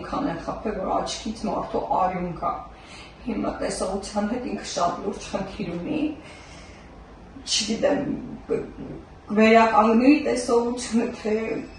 այնքան են խփել, որ աչքից մարդու արյուն կա։ Հիմա տեսողության հետ ինքը շատ լուրջ խնդիր ունի։ Չգիտեմ, վերականգնի տեսողությունը, թե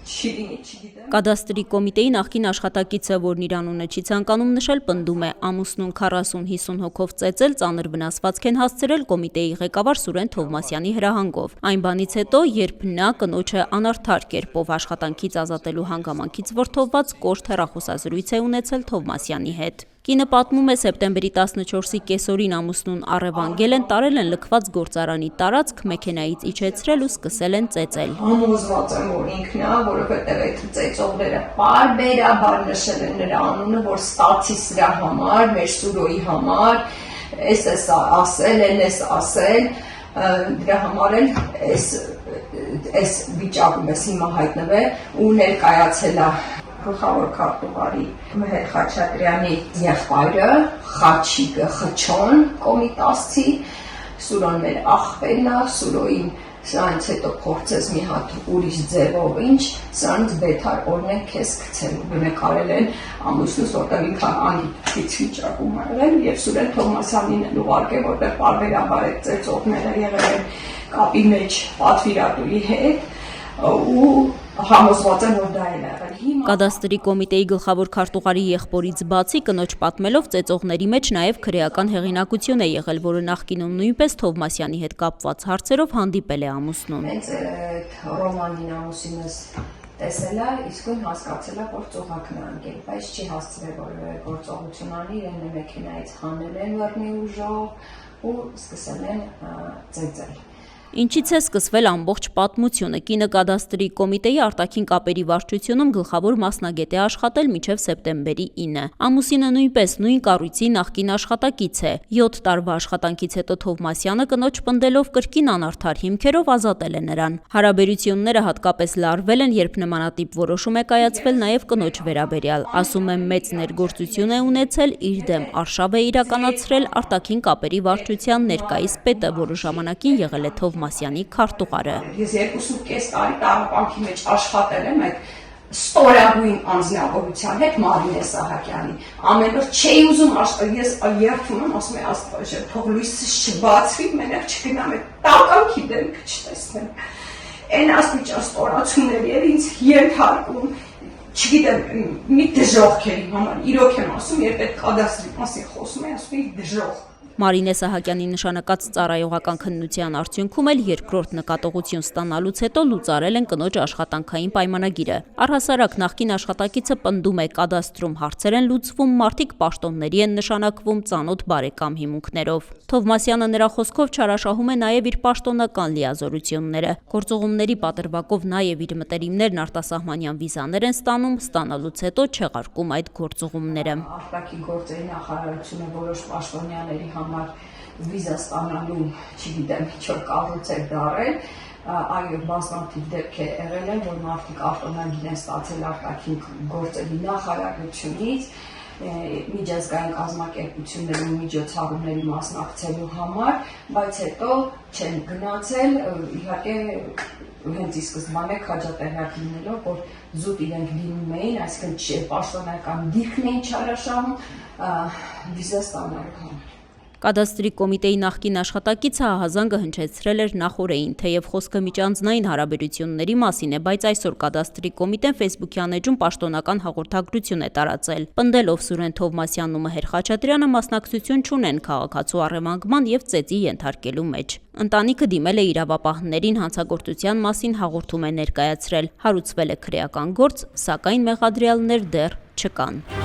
չի լինի, չգիտեմ։ Կադաստրի կոմիտեի նախկին աշխատակիցը, որն իր անունը չի ցանկանում նշել, պնդում է, ամուսնուն 40-50 հոգով ծեծել, ծանր վնասվածք են հասցրել կոմիտեի ղեկավար Սուրեն Թովմասյանի հրահանգով։ Այն բանից հետո, երբ նա կնոջը անարդար կերպով աշխատանքից ազատելու հանգամանքից վրդովված կոշտ հեռախոսազրույց է ունեցել Թովմասյանի հետ։ Կինը պատմում է, սեպտեմբերի 14-ի կեսօրին ամուսնուն առևանգել են, տարել են լքված գործարանի տարածք, մեքենայից իջեցրել ու սկսել են ծեծել։ Համոզված եմ, որ ինքն է, որովհետև այդ ծեծողները պարբերաբար նշել են նրա անունը, որ ստացի սրա համար, մեր Սուրոյի համար, էս ասել, էս ասել, դրա համար էլ էս վիճակում ես հիմա հայտնվել ու ներկայացել է գլխավոր քարտուղարի Մեհեր Խաչատրյանի եղբայրը, Խաչիկը Խչոն կոմիտասցի, Սուրոն մեր աղբերն է, Սուրոյին սրանից հետո փորձես մի հատ ուրիշ ձևով ինչ, սրանից բետար օրնեք քեզ գցել ու նկարել են ամուսնուս, որտեղ ինքը անգիտից վիճակում եղել եւ Սուրեն Թովմասյանին են ուղարկել, որտեղ պարբերաբար այդ ծեծողները եղել են կապի մեջ պատվիրատուի հետ ու համոզված եմ, որ դա է եղել։ Կադաստրի կոմիտեի գլխավոր քարտուղարի եղբորից բացի կնոջ պատմելով ծեծողների մեջ նաև քրեական հեղինակություն է եղել, որը նախկինում նույնպես Թովմասյանի հետ կապված հարցերով հանդիպել է ամուսնուն։ Մեծ Ռոմանին ամուսինս տեսել է, իսկույն հասկացել է, որ ծուղակն է անգել, բայց չի հասցրել որևէ գործողություն անի, իրեն մեքենայից հանել են վռնի ուժով ու սկսել են ծեծել։ Ինչից է սկսվել ամբողջ պատմությունը։ Կինը կադաստրի կոմիտեի արտաքին կապերի վարչությունում գլխավոր մասնագետ է աշխատել մինչև սեպտեմբերի 9։ Ամուսինը նույնպես նույն կառույցի նախկին աշխատակից է։ 7 տարվա աշխատանքից հետո Թովմասյանը կնոջ պնդելով կրկին անարդար հիմքերով ազատել է նրան։ Հարաբերությունները հատկապես լարվել են, երբ նմանատիպ որոշում է կայացվել նաև կնոջ վերաբերյալ։ Ասում է, մեծ ներգործություն է ունեցել, իր դեմ արշավ է իրականացրել արտաքին կապերի վարչության ներկայիս պետը, որը ժամանակին եղել է Թովմասյանի քարտուղարը։ Ես 2.5 տարի տաղապանքի մեջ աշխատել եմ այդ ստորագույն անձնավորության հետ Մարինե Սահակյանի։ Ամեն օր չէի ուզում ես երդվում եմ, ասում եմ Աստված, թող լույսս չբացվի, մենակ չգնամ այդ տականքի դեմքը չտեսնեմ։ Այն աստիճան ստորացումներ էր ինձ ենթարկում, չգիտեմ, մի դժոխքերի համար, իրոք եմ ասում, երբ այդ կադաստրի մասին խոսում եմ, ասում եմ դժոխք։ Մարինե Սահակյանի նշանակած ծառայողական քննության արդյունքում էլ երկրորդ նկատողություն ստանալուց հետո լուծարել են կնոջ աշխատանքային պայմանագիրը։ Առհասարակ նախկին աշխատակիցը պնդում է, կադաստրում հարցեր են լուծվում, մարդիկ պաշտոնների են նշանակվում ծանոթ բարեկամ հիմունքներով։ Թովմասյանը նրա խոսքով չարաշահում է նաև իր պաշտոնական լիազորությունները։ Գործողումների պատրվակով նաև իր մտերիմներն արտասահմանյան վիզաներ են ստանում, ստանալուց հետո չեղարկում այդ գործողումները։ Արտաքին գործերի նախարարությունը որոշ պաշտոնյաների համար վիզա ստանալու, չգիտեմ, ինչ-որ կառույց է դարել, այո, բազմաթիվ դեպքեր եղել են, որ մարդիկ արտոնագիր են ստացել արտաքին գործերի նախարարությունից, միջազգային կազմակերպությունների միջոցառումների մասնակցելու համար, բայց հետո չեն գնացել, իհարկե հենց ի սկզբանե քաջատեղյակ լինելով, որ զուտ իրենք լինում էին, այսինքն պաշտոնական դիրքն էին չարաշահում վիզա ստանալու համար։ Կադաստրի կոմիտեի նախկին աշխատակիցը ահազանգը հնչեցրել էր նախօրեին, թեև խոսքը միջանձնային հարաբերությունների մասին է, բայց այսօր կադաստրի կոմիտեն Facebook-յան էջում պաշտոնական հաղորդագրություն է տարածել։ Պնդելով Սուրեն Թովմասյանն ու Մեհեր Խաչատրյանը մասնակցություն չունեն քաղաքացու առևանգման եւ ծեծի ենթարկելու մեջ։ Ընտանիքը դիմել է իրավապահներին հանցագործության մասին հաղորդում է ներկայացրել։ Հարուցվել է քրեական գործ, սակայն մեղադրյալներ դեռ չկան։